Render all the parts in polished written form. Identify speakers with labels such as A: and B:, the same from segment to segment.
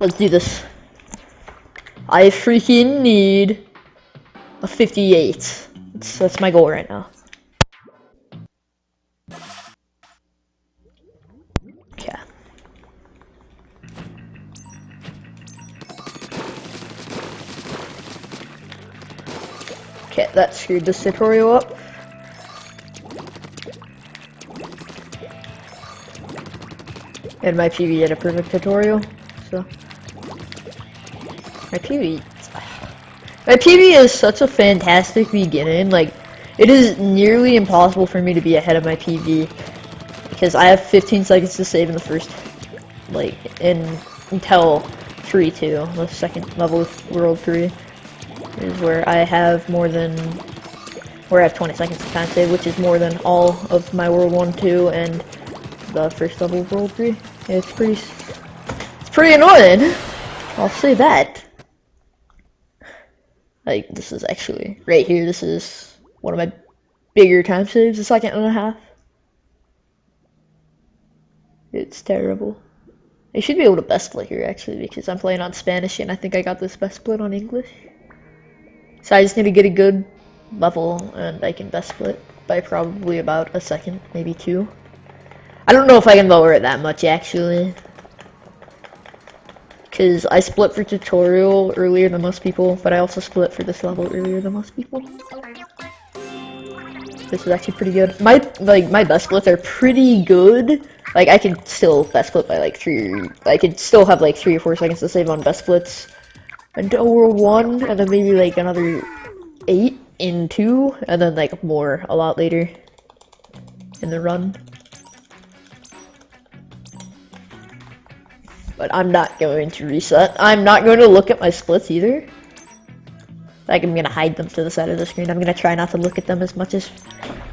A: Let's do this. I freaking need a 58. That's my goal right now. Okay. Okay, that screwed this tutorial up. And my PV had a perfect tutorial, so my PV is such a fantastic beginning. Like, it is nearly impossible for me to be ahead of my PV because I have 15 seconds to save in the first, like, until 3-2, the second level of World 3 is where I have more than, where I have 20 seconds to time save, which is more than all of my World 1, 2, and the first level of World 3. It's pretty annoying. I'll say that. Like, this is actually, right here, this is one of my bigger time saves, a second and a half. It's terrible. I should be able to best split here, actually, because I'm playing on Spanish, and I think I got this best split on English. So I just need to get a good level, and I can best split by probably about a second, maybe 2. I don't know if I can lower it that much, actually. Because I split for tutorial earlier than most people, but I also split for this level earlier than most people. This is actually pretty good. My best splits are pretty good. Like, I can still best split by like 3, I could still have like 3 or 4 seconds to save on best splits until World 1, and then maybe like another 8 in 2, and then like more a lot later in the run. But I'm not going to reset. I'm not going to look at my splits either. Like, I'm gonna hide them to the side of the screen. I'm gonna try not to look at them as much as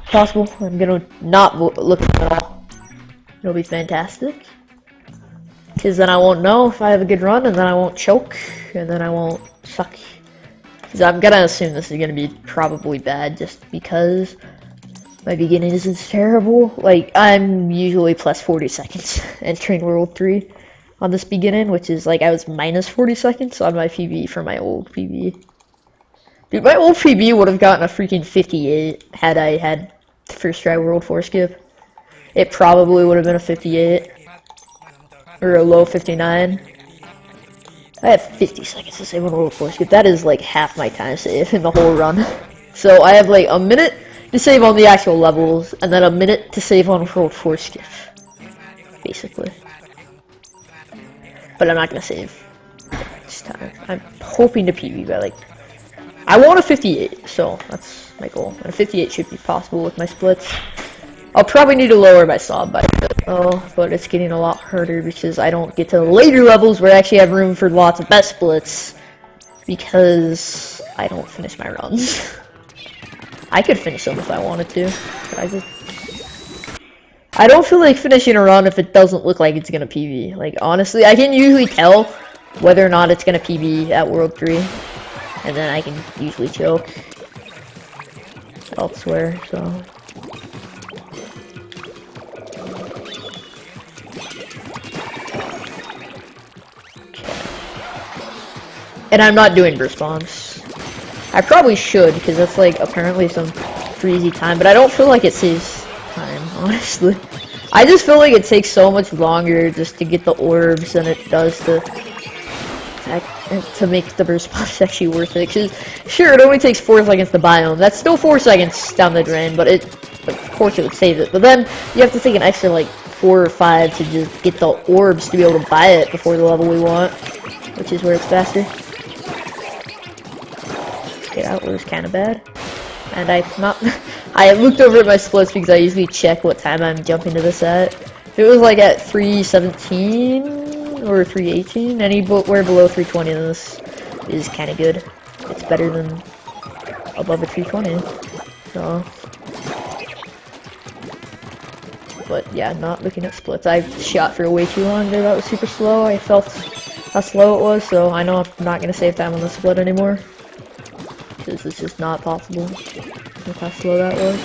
A: possible. I'm gonna not look at them at all. It'll be fantastic. Because then I won't know if I have a good run, and then I won't choke, and then I won't suck. Because I'm gonna assume this is gonna be probably bad just because my beginning is terrible. Like, I'm usually plus 40 seconds entering World 3 on this beginning, which is like I was minus 40 seconds on my PB for my old PB. Dude, my old PB would have gotten a freaking 58 had I had the first try World 4 skip. It probably would have been a 58 or a low 59. I have 50 seconds to save on World 4 skip. That is like half my time save in the whole run. So I have like a minute to save on the actual levels, and then a minute to save on World 4 skip, basically. But I'm not gonna save this time. I'm hoping to PB by like, I want a 58, so that's my goal. And a 58 should be possible with my splits. I'll probably need to lower my sob by a bit, but it's getting a lot harder because I don't get to the later levels where I actually have room for lots of best splits because I don't finish my runs. I could finish them if I wanted to, but I don't feel like finishing a run if it doesn't look like it's gonna PB. Like, honestly, I can usually tell whether or not it's gonna PB at World 3, and then I can usually choke elsewhere, so. Okay. And I'm not doing burst bombs. I probably should, because that's like apparently some freezy time, but I don't feel like it saves time, honestly. I just feel like it takes so much longer just to get the orbs than it does to make the burst bombs actually worth it. Cause sure, it only takes 4 seconds to buy them. That's still 4 seconds down the drain, but of course it would save it. But then you have to take an extra like 4 or 5 to just get the orbs to be able to buy it before the level we want, which is where it's faster. Okay, that was kind of bad. And I looked over at my splits because I usually check what time I'm jumping to this at. If it was like at 3:17 or 3:18, anywhere below 3:20, then this is kind of good. It's better than above a 3:20. So, but yeah, not looking at splits. I shot for way too long there. That was super slow. I felt how slow it was, so I know I'm not gonna save time on the split anymore. Because it's just not possible with how slow that was.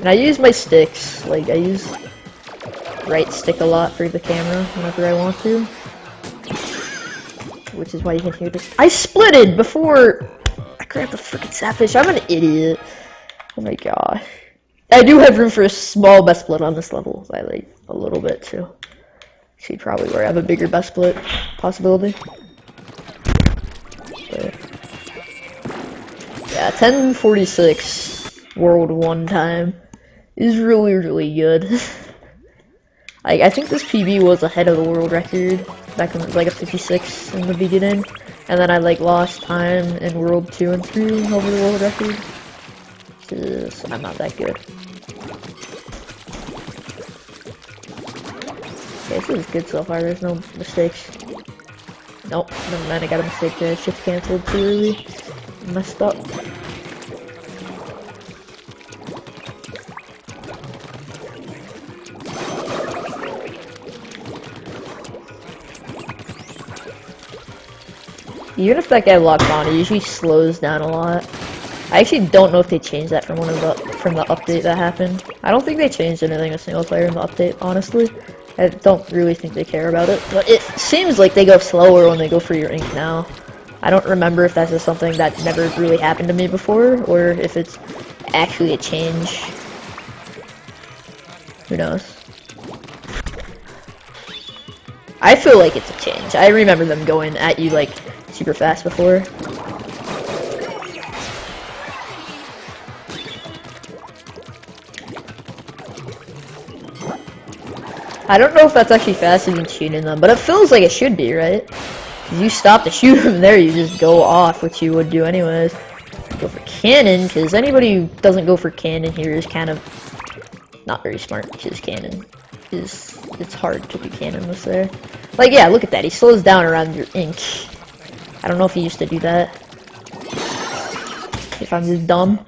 A: And I use my sticks, like I use right stick a lot for the camera whenever I want to. Which is why you can hear this. I splitted before I grabbed the freaking sapfish. I'm an idiot. Oh my gosh. I do have room for a small best split on this level by like a little bit too. See probably where I have a bigger best split possibility. But yeah, 10:46 World 1 time is really, really good. I think this PB was ahead of the world record back when it was like a 56 in the beginning, and then I like lost time in World 2 and 3 over the world record. So I'm not that good. Okay, this is good so far. There's no mistakes. Nope, never mind. I got a mistake there. Shift canceled too early. Messed up. Even if that guy locked on, he usually slows down a lot. I actually don't know if they changed that from the update that happened. I don't think they changed anything in single player in the update, honestly. I don't really think they care about it, but it seems like they go slower when they go for your ink now. I don't remember if that's just something that never really happened to me before, or if it's actually a change. Who knows? I feel like it's a change. I remember them going at you like super fast before. I don't know if that's actually faster than shooting them, but it feels like it should be, right? If you stop to shoot them there, you just go off, which you would do anyways. Go for cannon, because anybody who doesn't go for cannon here is kind of not very smart, because cannon is, it's hard to do cannon with there. Like, yeah, look at that, he slows down around your ink. I don't know if he used to do that. If I'm just dumb.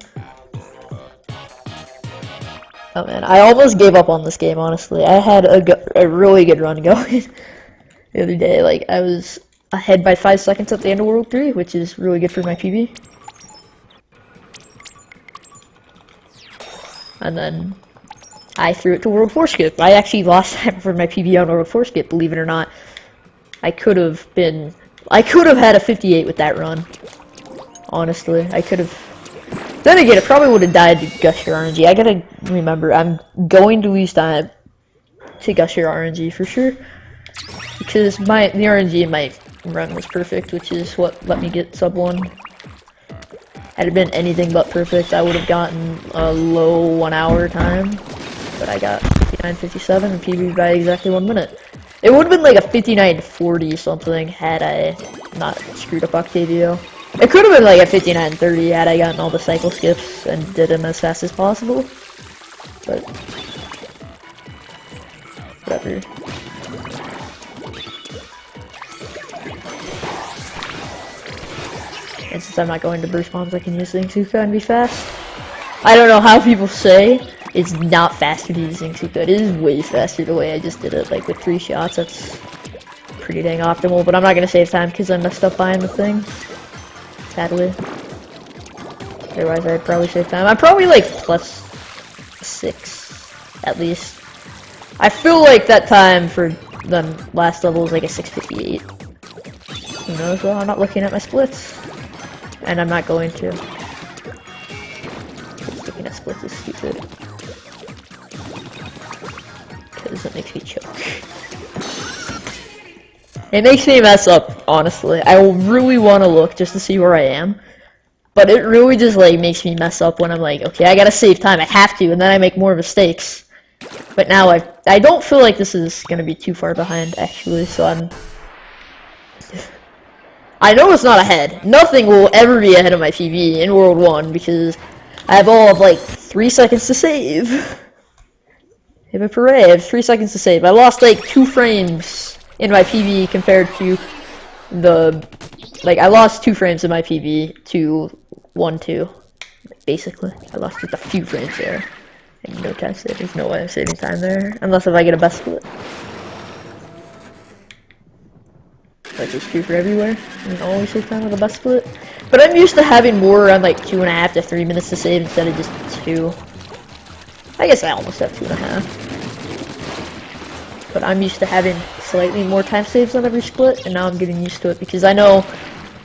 A: Oh man, I almost gave up on this game, honestly. I had a really good run going the other day. Like, I was ahead by 5 seconds at the end of World 3, which is really good for my PB. And then I threw it to World 4 skip. I actually lost time for my PB on World 4 skip, believe it or not. I could have had a 58 with that run. Honestly, I could have. Then again, it probably would have died to Gusher RNG. I gotta remember, I'm going to lose time to Gusher RNG for sure. Because the RNG in my run was perfect, which is what let me get sub 1. Had it been anything but perfect, I would have gotten a low 1 hour time. But I got 59.57 and PB by exactly 1 minute. It would have been like a 59.40 something had I not screwed up Octavio. It could have been like a 59.30 had I gotten all the cycle skips and did them as fast as possible. But whatever. And since I'm not going to burst bombs, I can use Zingsuka and be fast. I don't know how people say it's not faster to use Zingsuka. It is way faster the way I just did it, like with 3 shots. That's pretty dang optimal, but I'm not gonna save time because I messed up buying the thing. Sadly. Otherwise, I'd probably save time. I'm probably like +6 at least. I feel like that time for the last level was like a 6:58. Who knows? Well, I'm not looking at my splits, and I'm not going to. Just looking at splits is stupid because it makes me choke. It makes me mess up, honestly. I really want to look just to see where I am. But it really just, like, makes me mess up when I'm like, okay, I gotta save time, I have to, and then I make more mistakes. But now I don't feel like this is gonna be too far behind, actually, so I know it's not ahead. Nothing will ever be ahead of my PB in World 1, because I have all of, like, 3 seconds to save. Hip hip hooray, I have 3 seconds to save. I lost, like, 2 frames in my PB compared to the, like, I lost 2 frames in my PB to 1-2, basically. I lost just a few frames there, and no time save. There's no way I'm saving time there, unless if I get a best split. Which is true for everywhere. You can always save time with a best split. But I'm used to having more around like 2.5 to 3 minutes to save instead of just 2. I guess I almost have 2.5. but I'm used to having slightly more time saves on every split, and now I'm getting used to it because I know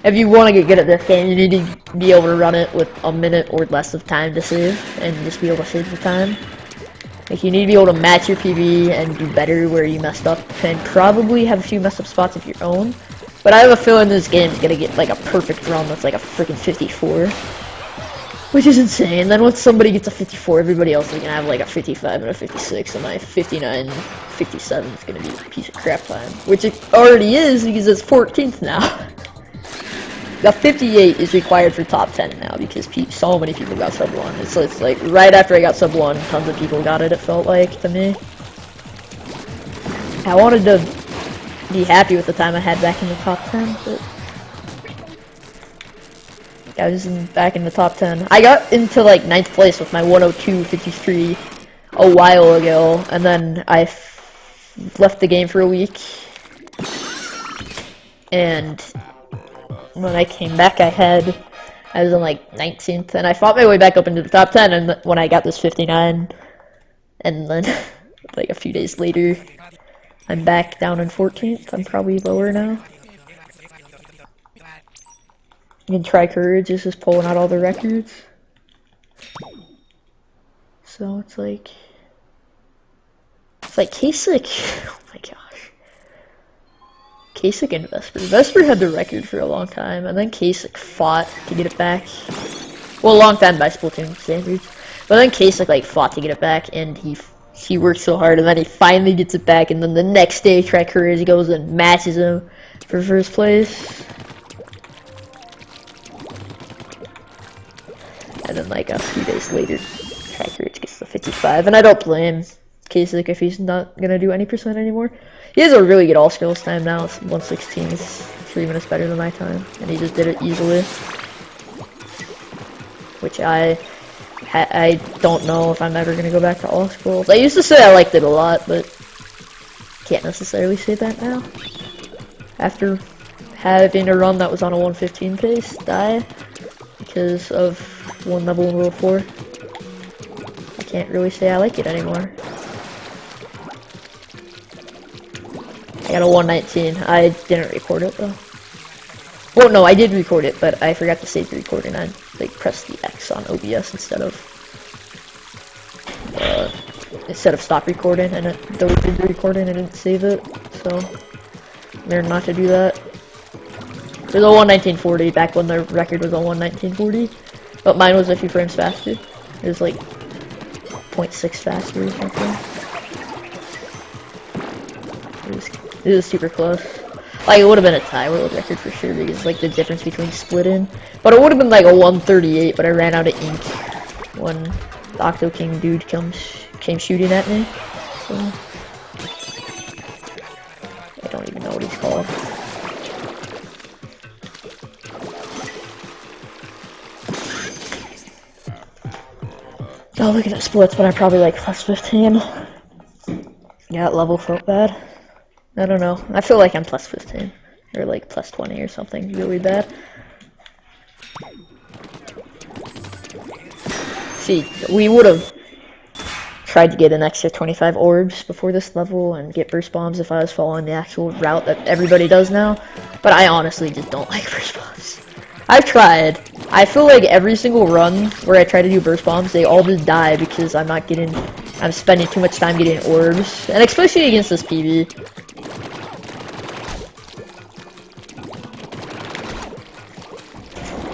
A: if you want to get good at this game, you need to be able to run it with a minute or less of time to save, and just be able to save the time. Like, you need to be able to match your PB and do better where you messed up, and probably have a few messed up spots of your own. But I have a feeling this game's gonna get like a perfect run that's like a freaking 54. Which is insane. Then once somebody gets a 54, everybody else is gonna have like a 55 and a 56, and my 59, 57 is gonna be a piece of crap time. Which it already is, because it's 14th now. The 58 is required for top 10 now, because so many people got sub 1. It's like, right after I got sub 1, tons of people got it, it felt like, to me. I wanted to be happy with the time I had back in the top 10, but I was back in the top 10. I got into like 9th place with my 102.53 a while ago, and then I left the game for a week. And when I came back, I was in like 19th, and I fought my way back up into the top 10. And when I got this 59, and then like a few days later, I'm back down in 14th. I'm probably lower now. And Try Courage is just pulling out all the records. So it's like Kasich. Oh my gosh. Kasich and Vesper. Vesper had the record for a long time, and then Kasich fought to get it back. Well, a long time by Splatoon standards. But then Kasich like fought to get it back, and he worked so hard, and then he finally gets it back, and then the next day Try Courage goes and matches him for first place. And then like a few days later, Try Courage gets the 55, and I don't blame Kasich if he's not gonna do any percent anymore. He has a really good all skills time now. It's 116. It's 3 minutes better than my time, and he just did it easily. Which I don't know if I'm ever gonna go back to all skills. I used to say I liked it a lot, but can't necessarily say that now. After having a run that was on a 115 pace die because of one level in World 4, I can't really say I like it anymore. I got a 119. I didn't record it though. Well, no, I did record it, but I forgot to save the recording. I like pressed the X on OBS instead of stop recording, and it deleted the recording and didn't save it. So I learned not to do that. It was a 119.40 back when the record was a 119.40, but mine was a few frames faster. It was like 0.6 faster or something. It was super close. Like, it would have been a tie world record for sure, because like the difference between Splatoon. But it would have been like a 138, but I ran out of ink when the Octo King dude came shooting at me. So I don't even know what he's called. Oh, look at that splits, but I'm probably like plus 15. Yeah, that level felt bad. I don't know. I feel like I'm plus 15. Or like plus 20 or something really bad. See, we would have tried to get an extra 25 orbs before this level and get burst bombs if I was following the actual route that everybody does now. But I honestly just don't like burst bombs. I've tried. I feel like every single run where I try to do burst bombs, they all just die because I'm spending too much time getting orbs. And especially against this PB.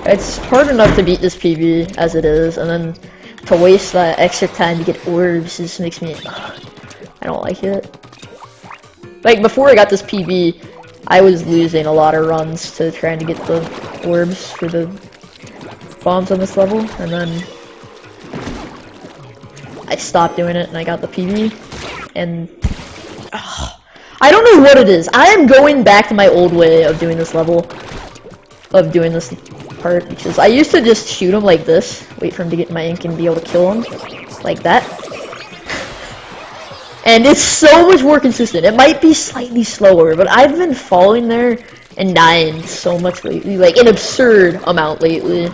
A: It's hard enough to beat this PB as it is, and then to waste that extra time to get orbs just makes me... I don't like it. Like, before I got this PB, I was losing a lot of runs to trying to get the orbs for the bombs on this level, and then I stopped doing it and I got the PB, and I don't know what it is. I am going back to my old way of doing this level, of doing this part, because I used to just shoot him like this, wait for him to get my ink and be able to kill him, like that. And it's so much more consistent. It might be slightly slower, but I've been falling there and dying so much lately, like an absurd amount lately.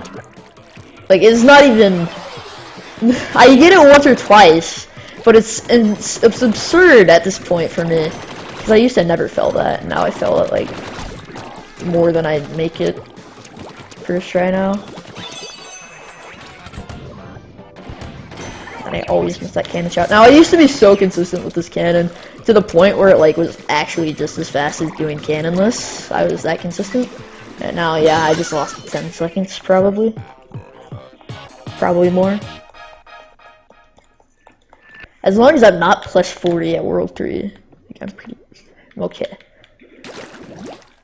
A: Like, it's not even... I get it once or twice, but but it's absurd at this point for me, because I used to never fail that, and now I fail it like more than I make it first try now. And I always miss that cannon shot. Now I used to be so consistent with this cannon to the point where it like was actually just as fast as doing cannonless. I was that consistent. And now, yeah, I just lost 10 seconds probably. Probably more. As long as I'm not plus 40 at World 3, I'm okay.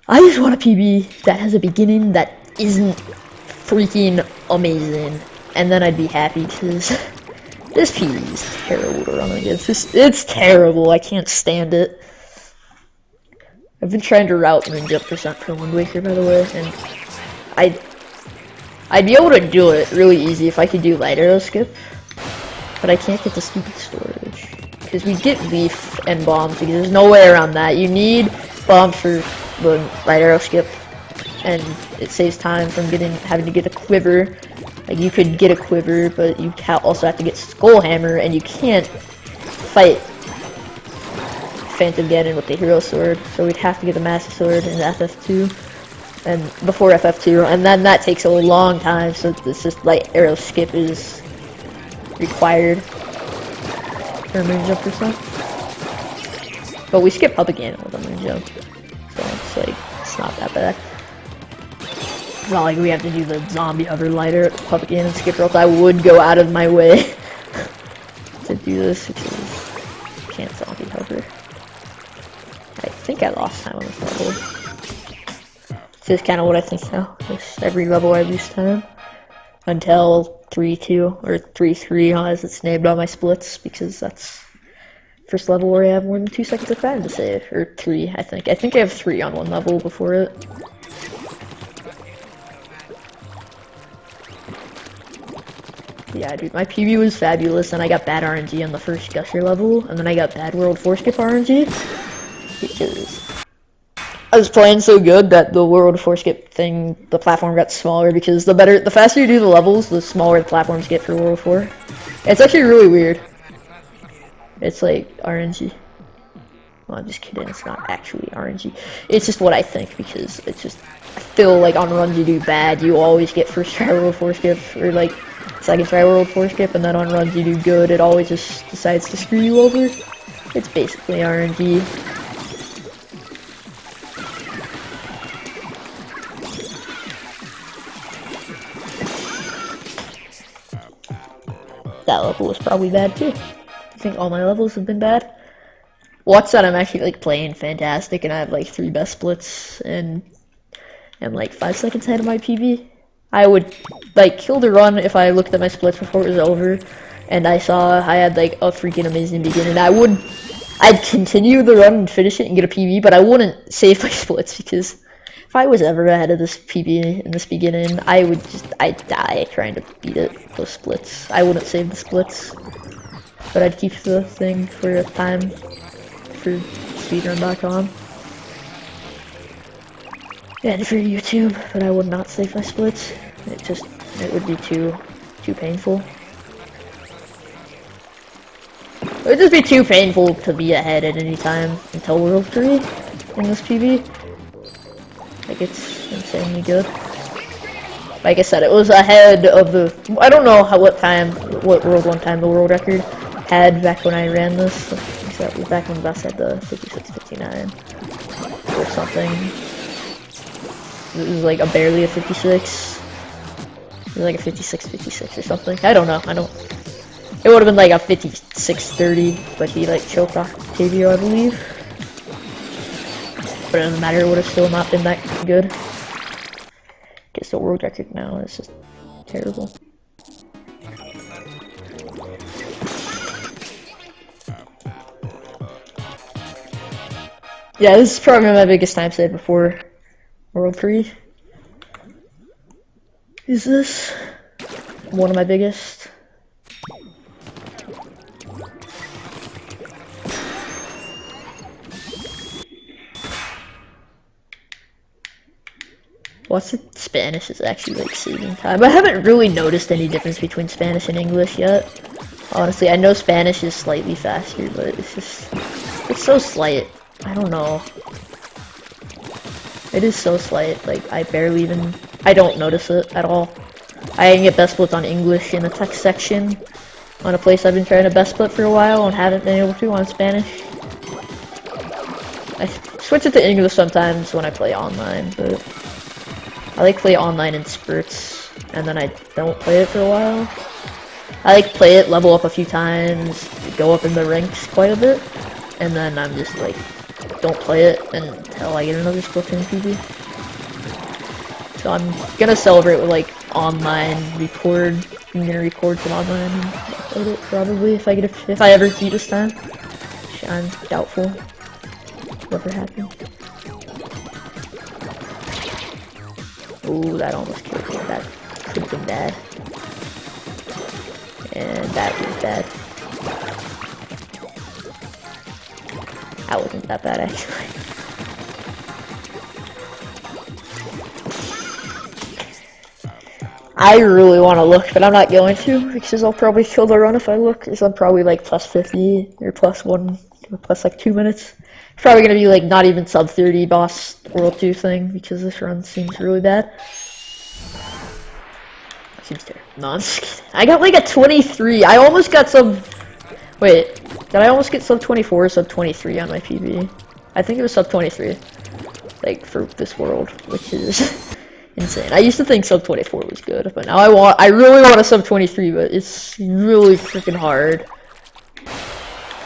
A: I just want a PB that has a beginning that isn't freaking amazing, and then I'd be happy, because this PB is terrible to run against. It's terrible. I can't stand it. I've been trying to route moon jump percent for Wind Waker, by the way, and I'd be able to do it really easy if I could do light arrow skip, but I can't get the stupid storage because we get leaf and bombs because there's no way around that. You need bombs for the light arrow skip, and it saves time from having to get a quiver. Like, you could get a quiver, but you also have to get Skull Hammer, and you can't fight Phantom Ganon with the Hero Sword, so we'd have to get the Master Sword in FF2, and before FF2, and then that takes a long time, so it's just light arrow skip is required for moon jump percent. But we skip Puppet Ganon with a moon jump, so it's not that bad. It's not like we have to do the zombie hover lighter Puppet Ganon skip, or else I would go out of my way to do this because you can't zombie hover. I think I lost time on this level. This is kind of what I think now. Every level I lose time until 3-2 or 3-3 as it's named on my splits, because that's first level where I have more than 2 seconds of time to save, or 3. I think I have 3 on one level before it. Yeah, dude, my PB was fabulous, and I got bad RNG on the first Gusher level, and then I got bad World 4 skip RNG, because I was playing so good that the World 4 skip thing, the platform got smaller, because the faster you do the levels, the smaller the platforms get for World 4. It's actually really weird. It's like RNG. Well, I'm just kidding, it's not actually RNG. It's just what I think, because it's just, I feel like on runs you do bad, you always get first try World 4 skip, or like second try World 4 skip, and then on runs you do good, it always just decides to screw you over. It's basically RNG. That level was probably bad too. I think all my levels have been bad. Watch that, I'm actually like playing fantastic, and I have like 3 best splits, and I'm like 5 seconds ahead of my PB. I would like kill the run if I looked at my splits before it was over, and I saw I had like a freaking amazing beginning. I'd continue the run and finish it and get a PB, but I wouldn't save my splits, because if I was ever ahead of this PB in this beginning, I'd die trying to beat it, those splits. I wouldn't save the splits, but I'd keep the thing for a time for speedrun.com. And for YouTube, but I would not save my splits. It would be too painful. It would just be too painful to be ahead at any time until World 3 in this PB. Like, it's insanely good. Like I said, it was ahead of the, I don't know what World 1 time the world record had back when I ran this. That was back when Bus had the 56-59 or something. It was like barely a 56. It was like a 56-56 or something. I don't know. It would have been like a 56-30, but he like choked Octavio, I believe. But it doesn't matter. It would have still not been that good. Guess the world record now is just terrible. Yeah, this is probably my biggest time save before World 3. Is this one of my biggest? What's the Spanish is actually like saving time. I haven't really noticed any difference between Spanish and English yet Honestly, I know Spanish is slightly faster, but it's so slight. I don't know. It is so slight, like, I don't notice it at all. I can get best splits on English in the text section, on a place I've been trying to best split for a while and haven't been able to on Spanish. I switch it to English sometimes when I play online, but I like play online in spurts, and then I don't play it for a while. I like play it, level up a few times, go up in the ranks quite a bit, and then I'm just like, don't play it until I get another Splatoon PB. So I'm gonna celebrate with like online record. I'm gonna record some online and upload it probably if I ever see this time. Which I'm doubtful. Whatever happened. Ooh, that almost killed me. That could have been bad. And that was bad. That wasn't that bad actually. I really want to look, but I'm not going to, because I'll probably kill the run if I look, because I'm probably like plus 50, or plus 1, or plus like 2 minutes. It's probably going to be like not even sub 30 boss World 2 thing, because this run seems really bad. Seems terrible. No, I'm just kidding. I got like a 23. I almost got sub... Wait, did I almost get sub 24 or sub 23 on my PB? I think it was sub 23. Like, for this world, which is... insane. I used to think sub 24 was good, but now I really want a sub 23, but it's really freaking hard.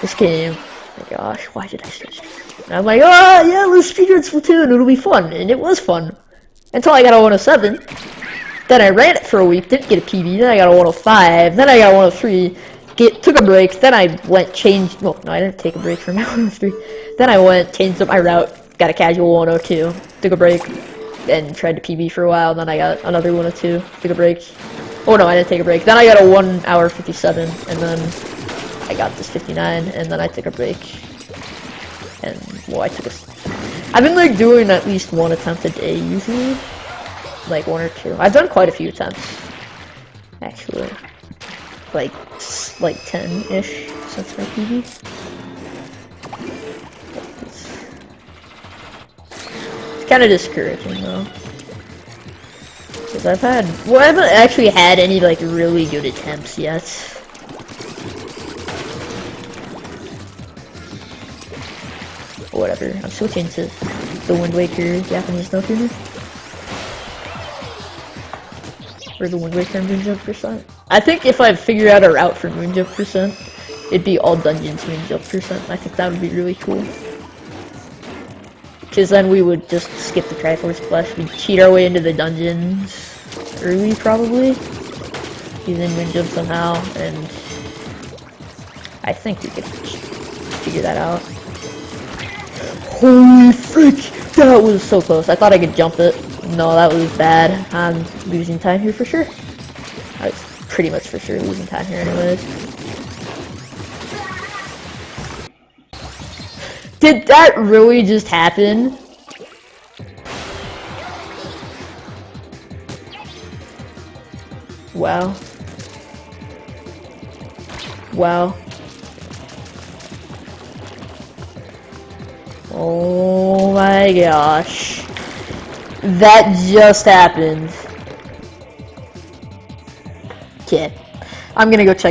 A: This game, oh my gosh, why did I start speedrunning? And I'm like, oh yeah, let's speedrun Splatoon, it'll be fun, and it was fun. Until I got a 107, then I ran it for a week, didn't get a PB, then I got a 105, then I got a 103, took a break, then I changed, well, no, I didn't take a break from my 103, then I changed up my route, got a casual 102, took a break, and tried to PB for a while, then I got another 102, took a break. Oh no, I didn't take a break. Then I got a 1 hour 57, and then I got this 59, and then I took a break. And, well, I've been like doing at least 1 attempt a day usually. Like 1 or 2. I've done quite a few attempts, actually. Like 10-ish since my PB. Kind of discouraging though, because I haven't actually had any like really good attempts yet. Whatever, I'm switching to the Wind Waker Japanese no tuner, or the Wind Waker Moonjump percent. I think if I figure out a route for Moonjump percent, it'd be all dungeons Moonjump percent. I think that would be really cool. Because then we would just skip the Triforce Splash, we'd cheat our way into the dungeons early, probably, using Moonjump somehow, and I think we could figure that out. Holy frick! That was so close. I thought I could jump it. No, that was bad. I'm losing time here for sure. I was pretty much for sure losing time here anyways. Did that really just happen? Wow. Wow. Oh my gosh. That just happened. Okay. I'm gonna go check.